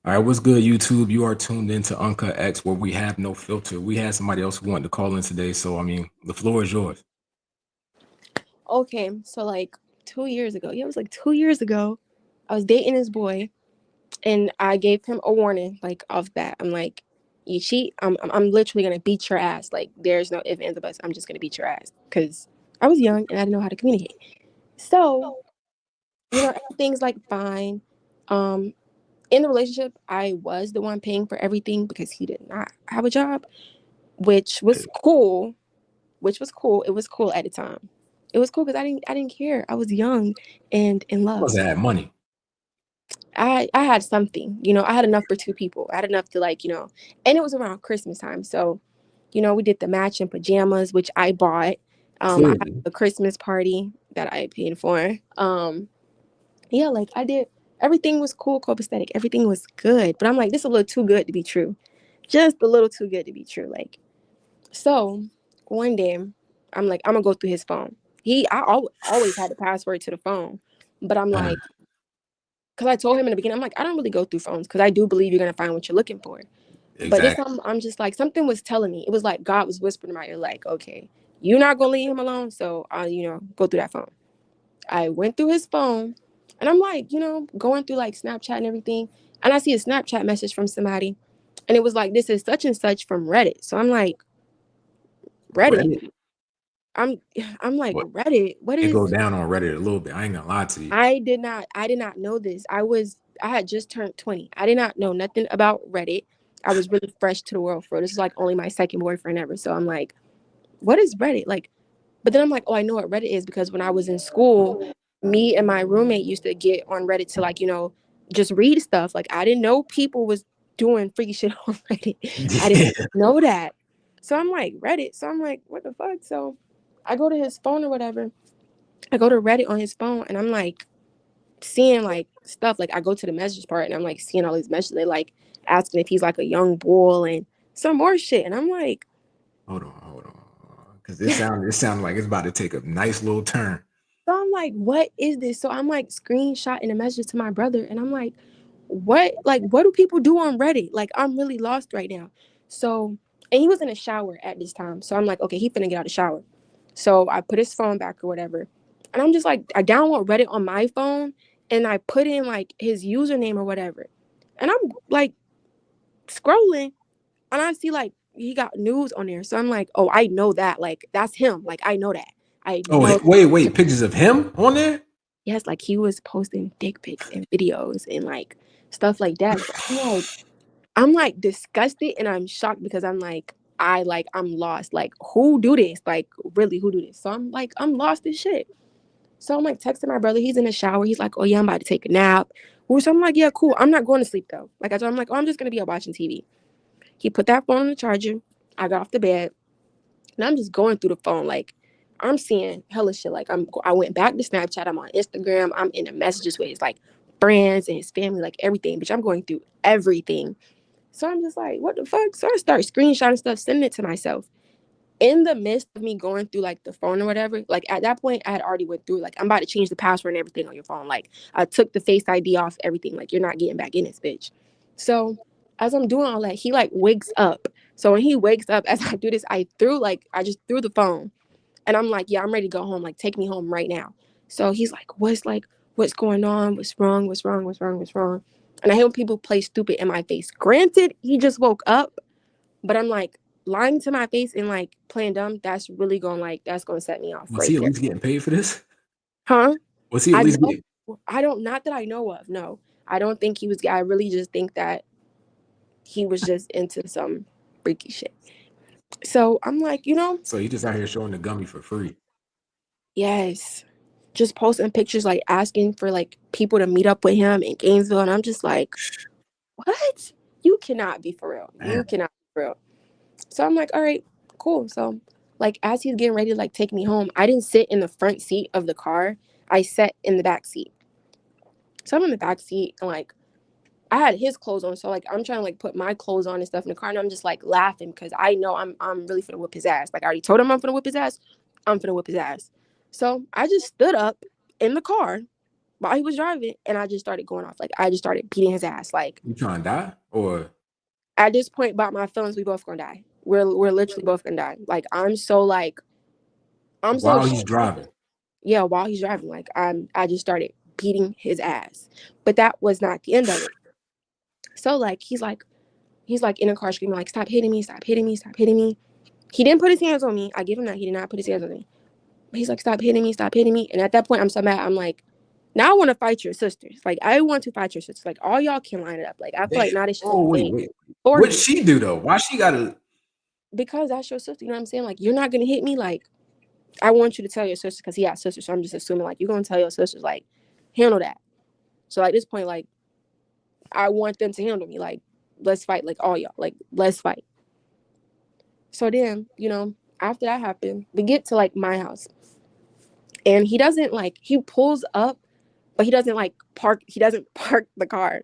All right, what's good, YouTube? You are tuned into Uncut X, where we have no filter. We had somebody else who wanted to call in today, so I mean, the floor is yours. Okay, so like 2 years ago, yeah, it was like 2 years ago, I was dating this boy, and I gave him a warning, like off bat. I'm like, you cheat, I'm literally gonna beat your ass. Like, there's no if ands or buts. I'm just gonna beat your ass because I was young and I didn't know how to communicate. So everything's like fine. Um, in the relationship, I was the one paying for everything because he did not have a job, which was cool. Which was cool. It was cool at the time. It was cool because I didn't care. I was young and in love. Must have had money. I had something. I had enough for two people. I had enough to and it was around Christmas time. So, we did the matching pajamas, which I bought. I had Clearly. a Christmas party that I paid for. Yeah, like I did. Everything was cool, copacetic. Everything was good. But I'm like, this is a little too good to be true. Just a little too good to be true. Like, so one day, I'm like, I'm gonna go through his phone. Always had the password to the phone, but I'm Uh, like, because I told him in the beginning, I'm like, I don't really go through phones because I do believe you're gonna find what you're looking for. But this exactly. time, I'm just like, something was telling me. It was like God was whispering in my ear, like, okay, you're not gonna leave him alone, so I, go through that phone. I went through his phone, and I'm like, going through like Snapchat and everything, and I see a Snapchat message from somebody, and it was like, this is such and such from Reddit. So I'm like, Reddit. Reddit. I'm I'm like, What? Reddit. What It go is down on Reddit a little bit. I ain't gonna lie to you. I did not know this. I had just turned 20. I did not know nothing about Reddit. I was really fresh to the world for it. This is like only my second boyfriend ever. So I'm like, what is Reddit? Like, but then I'm like, oh, I know what Reddit is because when I was in school, me and my roommate used to get on Reddit to just read stuff. Like, I didn't know people was doing freaky shit on Reddit. I didn't Yeah. know that. So I'm like, Reddit. So I'm like, what the fuck? So I go to his phone or whatever. I go to Reddit on his phone and I'm like seeing like stuff. Like, I go to the messages part and I'm like seeing all these messages. They like asking if he's like a young bull and some more shit. And I'm like, Hold on. Because it sounded like it's about to take a nice little turn. so I'm like, what is this? So I'm like screenshotting a message to my brother and I'm like, what do people do on Reddit? Like, I'm really lost right now. So, and he was in a shower at this time. So I'm like, okay, he finna get out of the shower. So I put his phone back or whatever. And I'm just like, I download Reddit on my phone and I put in like his username or whatever. And I'm like scrolling and I see like he got news on there. So I'm like, oh, I know that. Like, that's him. Like, I know that. I Oh, know. wait. Pictures of him on there? Yes, like he was posting dick pics and videos and like stuff like that. So I'm like disgusted and I'm shocked because I'm lost. Like, who do this? Like, really, who do this? So I'm like, I'm lost as shit. So I'm like texting my brother. He's in the shower. He's like, oh yeah, I'm about to take a nap. So I'm like, yeah, cool. I'm not going to sleep though. Like I told him, like, oh, I'm just gonna be up watching TV. He put that phone on the charger. I got off the bed and I'm just going through the phone. Like, I'm seeing hella shit. Like, I went back to Snapchat. I'm on Instagram. I'm in the messages with his like friends and his family, like everything. But I'm going through everything. So I'm just like, what the fuck? So I start screenshotting stuff, sending it to myself. In the midst of me going through like the phone or whatever, like at that point I had already went through, like, I'm about to change the password and everything on your phone. Like, I took the Face ID off everything. Like, you're not getting back in this bitch. So as I'm doing all that, he like wakes up. So when he wakes up, as I do this, I just threw the phone and I'm like, yeah, I'm ready to go home. Like, take me home right now. So he's what's going on? What's wrong? What's wrong? What's wrong? What's wrong? And I hear people play stupid in my face. Granted, he just woke up, but I'm like, lying to my face and like playing dumb, that's gonna set me off Was right he at there. least getting paid for this? Huh? Was he at I least don't getting? I don't not that I know of, no. I don't think he was. I really just think that he was just into some freaky shit. So I'm like, So he just out here showing the gummy for free. yes. Just posting pictures like asking for like people to meet up with him in Gainesville. And I'm just like, what? You cannot be for real. You Damn. cannot be for real. So I'm like, all right, cool. So like as he's getting ready to like take me home, I didn't sit in the front seat of the car. I sat in the back seat. So I'm in the back seat and like I had his clothes on. So like I'm trying to like put my clothes on and stuff in the car and I'm just like laughing because I know I'm really finna whip his ass. Like, I already told him I'm finna whip his ass. I'm finna whip his ass. So I just stood up in the car while he was driving, and I just started going off. Like, I just started beating his ass. Like, You trying to die? Or at this point, about my feelings, we both gonna die. We're literally both gonna die. Like, I'm so while ashamed. he's driving? Yeah, while he's driving, like, I just started beating his ass. But that was not the end of it. So like he's like in a car screaming like, stop hitting me, stop hitting me, stop hitting me. He didn't put his hands on me. I give him that. He did not put his hands on me. But he's like, stop hitting me, stop hitting me. And at that point, I'm so mad. I'm like, now I want to fight your sisters. Like, I want to fight your sisters. Like, all y'all can line it up. Like, I feel Damn. like now this shit is Oh, wait, way wait. for What'd you. she do though? Why she gotta? Because that's your sister. You know what I'm saying? Like, you're not gonna hit me. Like, I want you to tell your sister because he has sisters. So I'm just assuming like you're gonna tell your sisters like handle that. So at this point, like I want them to handle me. Like, let's fight. Like all y'all. Like, let's fight. So then, after that happened, we get to like my house. And he doesn't like he pulls up, but he doesn't like park, he doesn't park the car.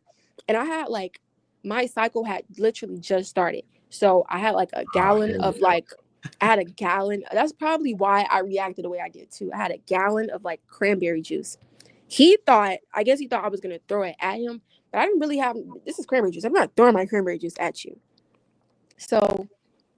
And I had like my cycle had literally just started. So I had like a Oh, gallon here we of go. like I had a gallon. That's probably why I reacted the way I did too. I had a gallon of like cranberry juice. I guess he thought I was gonna throw it at him, but I didn't really have this is cranberry juice. I'm not throwing my cranberry juice at you. So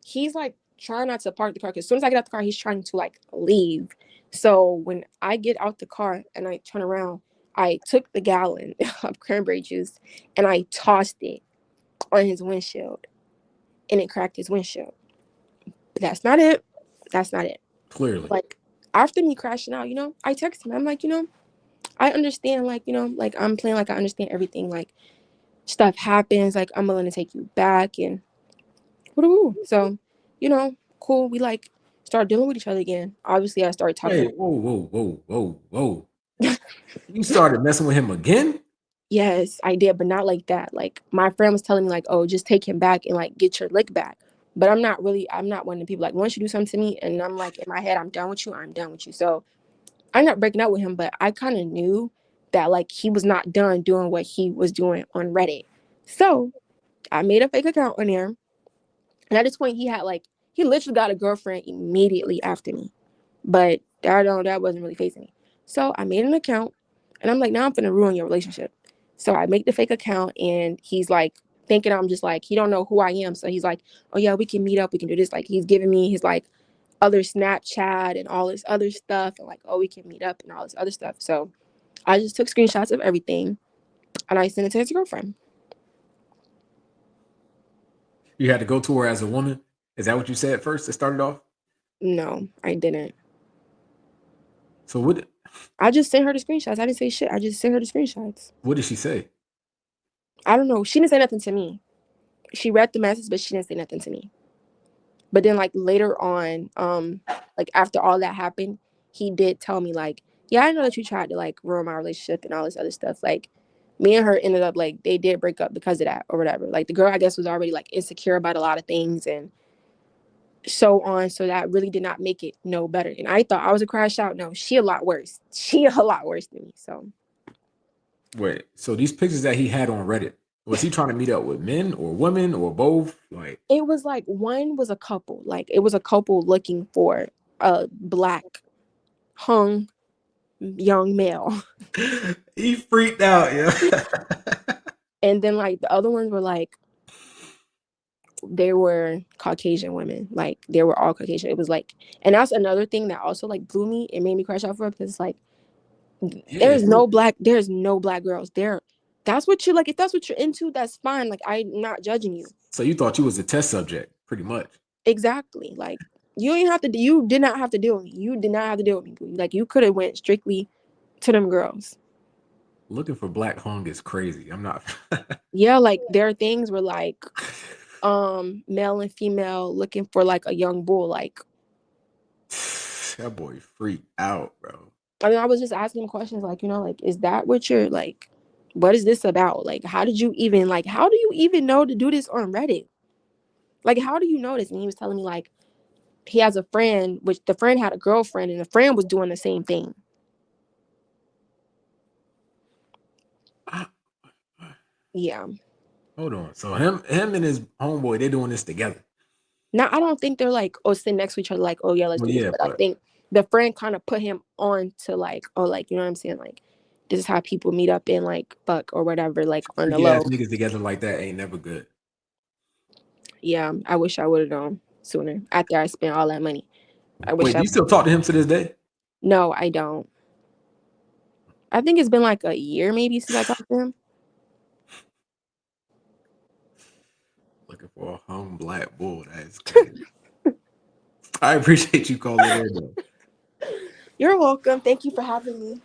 he's like trying not to park the car because as soon as I get out the car, he's trying to like leave. So when I get out the car and I turn around, I took the gallon of cranberry juice and I tossed it on his windshield and it cracked his windshield. But that's not it. That's not it. Clearly. Like after me crashing out, I text him. I'm like, I understand, like, like I'm playing like I understand everything. Like stuff happens, like I'm willing to take you back and woo. So, cool. We like start dealing with each other again. Obviously, I started talking. Wait, whoa, whoa, whoa, whoa, whoa. You started messing with him again? Yes, I did, but not like that. Like my friend was telling me, like, oh, just take him back and like get your lick back. But I'm not one of the people like once you do something to me and I'm like in my head, I'm done with you, I'm done with you. So I'm not breaking up with him, but I kind of knew that like he was not done doing what he was doing on Reddit. So I made a fake account on there. And at this point, he literally got a girlfriend immediately after me. But that wasn't really facing me. So I made an account and I'm like, now I'm gonna ruin your relationship. So I make the fake account and he's like thinking I'm just like, he don't know who I am. So he's like, oh yeah, we can meet up, we can do this. Like he's giving me his like other Snapchat and all this other stuff and like, oh, we can meet up and all this other stuff. So I just took screenshots of everything and I sent it to his girlfriend. You had to go to her as a woman? Is that what you said first to start it off? No, I didn't. So what I just sent her the screenshots. I didn't say shit. I just sent her the screenshots. what did she say? I don't know. She didn't say nothing to me. She read the message, but she didn't say nothing to me. But then like later on, like after all that happened, he did tell me like, yeah, I know that you tried to like ruin my relationship and all this other stuff. Like me and her ended up like they did break up because of that or whatever. Like the girl I guess was already like insecure about a lot of things and so on. So that really did not make it no better. And I thought I was a crash out. No, she a lot worse. She a lot worse than me. So Wait, so these pictures that he had on Reddit, was he trying to meet up with men or women or both? Like it was like one was a couple. Like it was a couple looking for a black hung young male. he freaked out, yeah. And then like the other ones were like they were Caucasian women. Like they were all Caucasian. It was like and that's another thing that also like blew me. It made me crash out for it because it's like Yeah. there's no black girls. That's what you like, if that's what you're into, that's fine. Like I'm not judging you. So you thought you was a test subject, pretty much. Exactly. Like you did not have to deal with me. You did not have to deal with me. Like you could have went strictly to them girls. Looking for black hung is crazy. I'm not Yeah, like there are things where like male and female looking for like a young bull. Like that boy freaked out, bro. I mean, I was just asking him questions like, like is that what you're like what is this about? Like how do you even know to do this on Reddit? Like how do you know this? And he was telling me like he has a friend, which the friend had a girlfriend and the friend was doing the same thing. Ah, Yeah. hold on. So him and his homeboy, they doing this together. Now I don't think they're like sitting next to each other like, oh yeah, let's Well, do this. yeah, But I but think the friend kind of put him on to like, oh, like, you know what I'm saying? Like, this is how people meet up and like fuck or whatever, like on the Freaky ass low. niggas together like that ain't never good. Yeah, I wish I would have known sooner after I spent all that money. I wish Wait, do I. you still talk to him to this day? No, I don't. I think it's been like a year maybe since I talked to him. Looking for a home black bull. That is crazy. I appreciate you calling in though. You're welcome. Thank you for having me.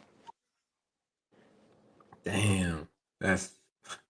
Damn. That's